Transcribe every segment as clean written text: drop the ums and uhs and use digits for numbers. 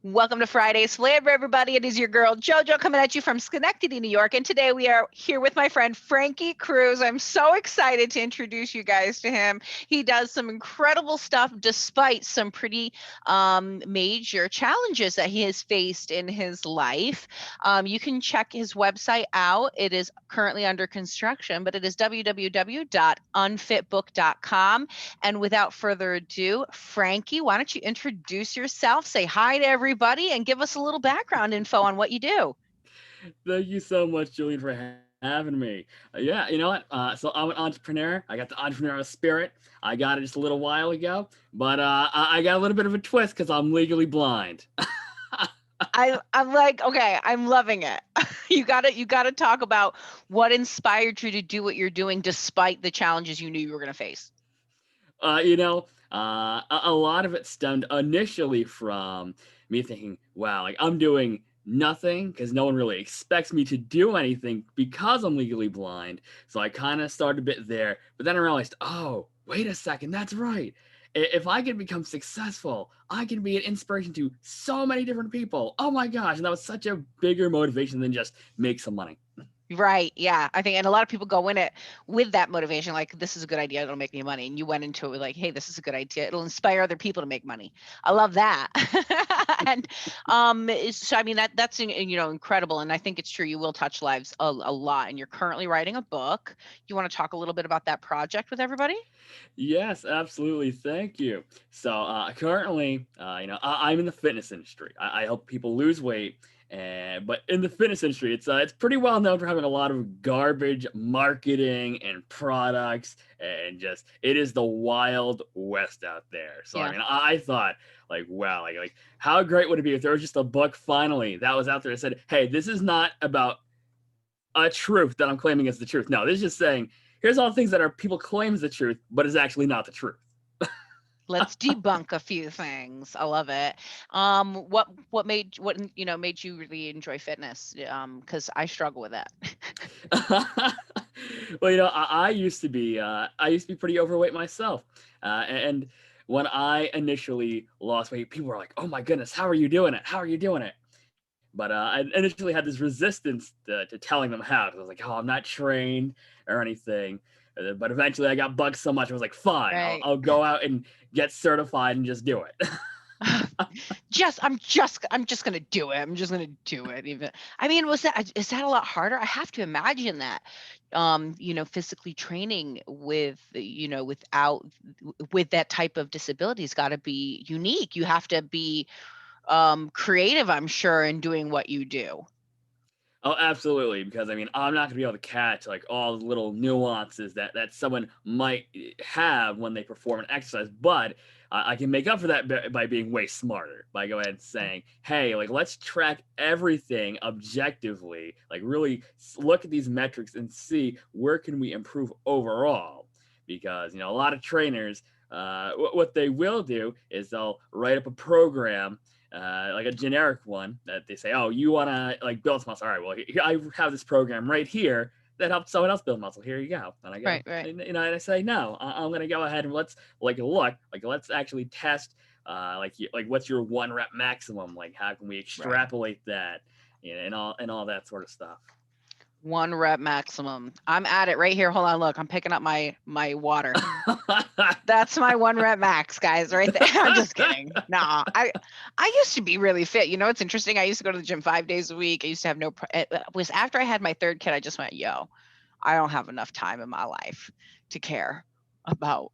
Welcome to Friday's Flavor, everybody. It is your girl JoJo coming at you from Schenectady, New York. And today we are here with my friend Frankie Cruz. I'm so excited to introduce you guys to him. He does some incredible stuff despite some pretty major challenges that he has faced in his life. You can check his website out. It is currently under construction, but it is www.unfitbook.com. And without further ado, Frankie, why don't you introduce yourself, say hi to everybody, and give us a little background info on what you do. Thank you so much, Julian, for having me. Yeah, you know what? So I'm an entrepreneur. I got the entrepreneurial spirit. I got it just a little while ago, but I got a little bit of a twist because I'm legally blind. I'm like, okay, I'm loving it. You gotta talk about what inspired you to do what you're doing despite the challenges you knew you were gonna face. A lot of it stemmed initially from me thinking, wow, like I'm doing nothing because no one really expects me to do anything because I'm legally blind. So I kind of started a bit there, but then I realized, oh, wait a second, that's right. If I can become successful, I can be an inspiration to so many different people. Oh my gosh. And that was such a bigger motivation than just make some money. Right. Yeah. I think, and a lot of people go in it with that motivation, like, this is a good idea. It'll make me money. And you went into it with like, hey, this is a good idea. It'll inspire other people to make money. I love that. And so, I mean, that's, incredible. And I think it's true. You will touch lives a lot. And you're currently writing a book. You want to talk a little bit about that project with everybody? Yes, absolutely. Thank you. So currently, I'm in the fitness industry. I help people lose weight, and but in the fitness industry, it's pretty well known for having a lot of garbage marketing and products, and just it is the wild west out there. So I Yeah. mean, I thought like, wow, like how great would it be if there was just a book finally that was out there that said, hey, this is not about a truth that I'm claiming is the truth. No, this is just saying, here's all the things that are people claim is the truth, but is actually not the truth. Let's debunk a few things. I love it. What made you really enjoy fitness? Because I struggle with that. Well, I used to be pretty overweight myself, and when I initially lost weight, people were like, "Oh my goodness, how are you doing it? How are you doing it?" But I initially had this resistance to telling them how. 'Cause I was like, "Oh, I'm not trained or anything." But eventually, I got bugged so much, I was like, "Fine, Right. I'll go out and get certified and just do it." I'm just gonna do it. I'm just gonna do it. Even I mean, is that a lot harder? I have to imagine that. Physically training with that type of disability has got to be unique. You have to be creative, I'm sure, in doing what you do. Oh, absolutely. Because I mean, I'm not gonna be able to catch like all the little nuances that someone might have when they perform an exercise, but I can make up for that by being way smarter. By go ahead and saying, "Hey, like let's track everything objectively. Like really look at these metrics and see where can we improve overall." Because a lot of trainers, what they will do is they'll write up a program, like a generic one that they say, "Oh, you want to like build muscle? All right, well, here, I have this program right here that helps someone else build muscle. Here you go." And I go, Right, right, and I say, "No, I'm going to go ahead and let's let's actually test, like what's your 1 rep maximum? Like, how can we right. extrapolate that, and all that sort of stuff." 1 rep maximum. I'm at it right here. Hold on, look, I'm picking up my water. That's my 1 rep max, guys, right there. I'm just kidding. Nah, I used to be really fit. It's interesting. I used to go to the gym 5 days a week. I used to have no. It was after I had my third kid. I just went, yo, I don't have enough time in my life to care about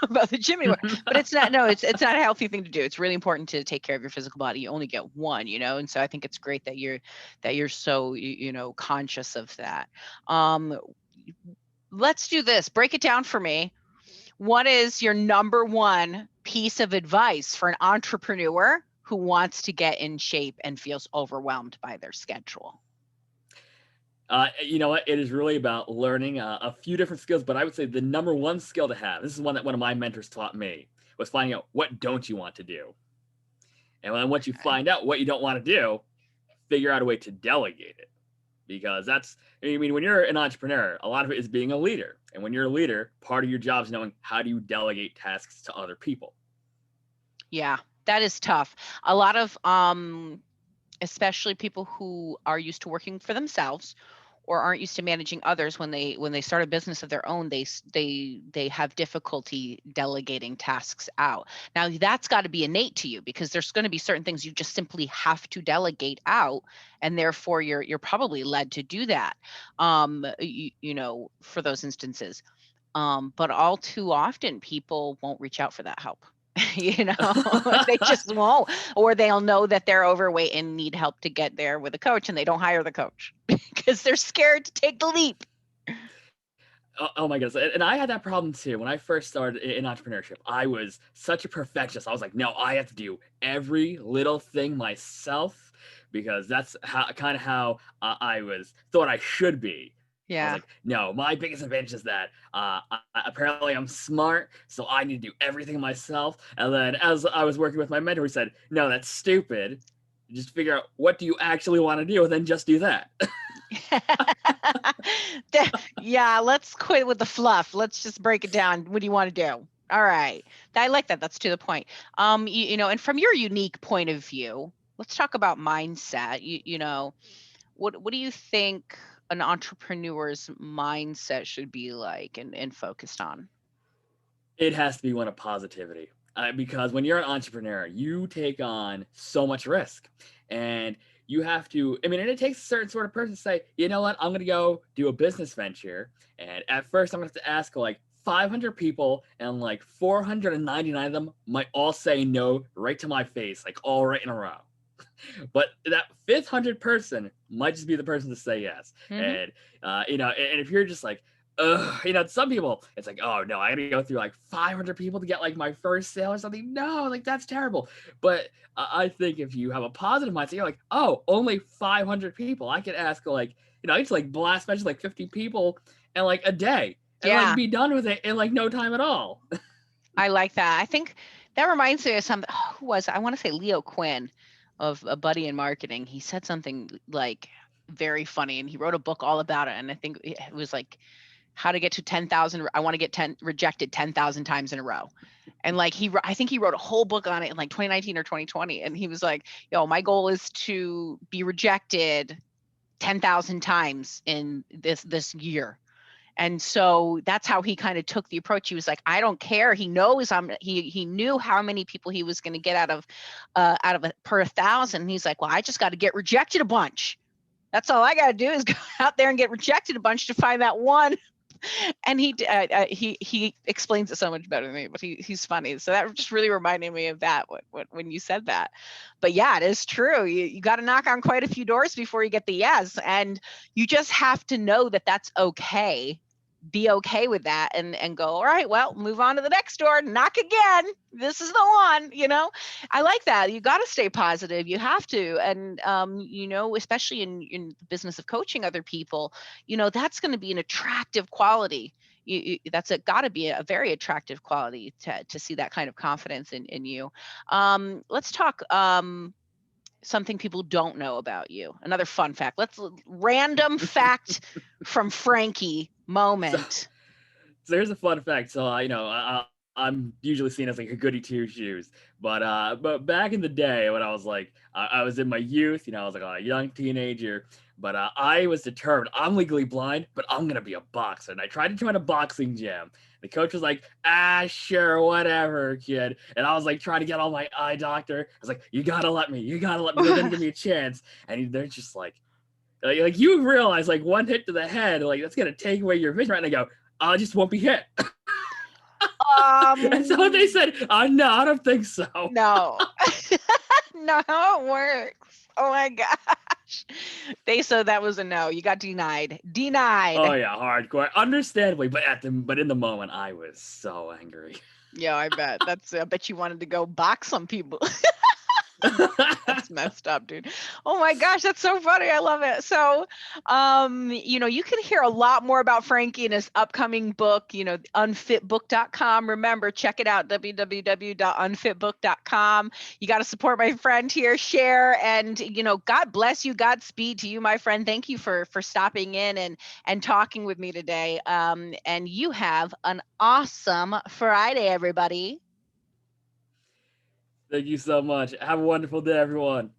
about the gym anymore. But it's not. No, it's not a healthy thing to do. It's really important to take care of your physical body. You only get one, and so I think it's great that you're so conscious of that. Um, let's do this. Break it down for me. What is your number one piece of advice for an entrepreneur who wants to get in shape and feels overwhelmed by their schedule? You know what? It is really about learning a few different skills, but I would say the number one skill to have. This is one that one of my mentors taught me, was finding out what don't you want to do. And then once you Okay. find out what you don't want to do, figure out a way to delegate it. Because I mean, when you're an entrepreneur, a lot of it is being a leader. And when you're a leader, part of your job is knowing how do you delegate tasks to other people. Yeah. That is tough. A lot of especially people who are used to working for themselves or aren't used to managing others, when they start a business of their own, they have difficulty delegating tasks out. Now that's got to be innate to you, because there's going to be certain things you just simply have to delegate out, and therefore you're probably led to do that, for those instances. But all too often people won't reach out for that help. you know they just won't, or they'll know that they're overweight and need help to get there with a coach, and they don't hire the coach because they're scared to take the leap. Oh my goodness. And I had that problem too. When I first started in entrepreneurship, I was such a perfectionist. I was like, no, I have to do every little thing myself because that's how I was thought I should be. I was Yeah. like, no, my biggest advantage is that apparently I'm smart, so I need to do everything myself. And then as I was working with my mentor, he said, no, that's stupid. Just figure out what do you actually want to do, and then just do that. Yeah, let's quit with the fluff. Let's just break it down. What do you want to do? All right. I like that. That's to the point. And from your unique point of view, let's talk about mindset. What do you think an entrepreneur's mindset should be like and focused on? It has to be one of positivity. Because when you're an entrepreneur, you take on so much risk. And you have to, I mean, and it takes a certain sort of person to say, you know what, I'm going to go do a business venture. And at first, I'm going to have to ask like 500 people, and like 499 of them might all say no right to my face, like all right in a row. But that 500th person might just be the person to say yes. Hmm. And, and if you're just like, some people, it's like, oh no, I gotta go through like 500 people to get like my first sale or something. No, like that's terrible. But I think if you have a positive mindset, you're like, oh, only 500 people. I could ask like, I just like blast message like 50 people in like a day and like Yeah, be done with it in like no time at all. I like that. I think that reminds me of something. Who was it? I want to say Leo Quinn of A Buddy in Marketing. He said something like very funny, and he wrote a book all about it. And I think it was like how to get to 10,000. I want to get 10 rejected 10,000 times in a row. And like I think he wrote a whole book on it in like 2019 or 2020. And he was like, yo, my goal is to be rejected 10,000 times in this year. And so that's how he kind of took the approach. He was like, I don't care. He knows he knew how many people he was going to get out of it per 1,000. And he's like, well, I just got to get rejected a bunch. That's all I got to do is go out there and get rejected a bunch to find that one. And he explains it so much better than me, but he's funny. So that just really reminded me of that when you said that. But yeah, it is true. You got to knock on quite a few doors before you get the yes, and you just have to know that that's okay. Be okay with that, and go, all right, well, move on to the next door, knock again. This is the one. I like that. You got to stay positive. You have to. And especially in the business of coaching other people, that's going to be an attractive quality. That's got to be a very attractive quality to see that kind of confidence in you. Let's talk something people don't know about you. Another fun fact. Let's random fact from Frankie So, moment. so here's a fun fact. So I'm usually seen as like a goody two shoes, but back in the day when I was like I was in my youth, I was like a young teenager, but I was determined. I'm legally blind, but I'm gonna be a boxer. And I tried to join a boxing gym. The coach was like, sure, whatever, kid. And I was like trying to get all my eye doctor. I was like, you gotta let me. They're gonna give me a chance. And they're just like you realize like one hit to the head, like that's gonna take away your vision, right? And I go, I just won't be hit. And so they said, no, I don't think so. No. No, it works. Oh my gosh. So that was a no. You got denied. Oh yeah, hardcore. Understandably, but in the moment, I was so angry. Yeah, I bet. I bet you wanted to go box some people. That's messed up, dude. Oh my gosh, that's so funny. I love it. So, you can hear a lot more about Frankie in his upcoming book, unfitbook.com. Remember, check it out, www.unfitbook.com. You got to support my friend here, share, and, God bless you. Godspeed to you, my friend. Thank you for stopping in and talking with me today. And you have an awesome Friday, everybody. Thank you so much. Have a wonderful day, everyone.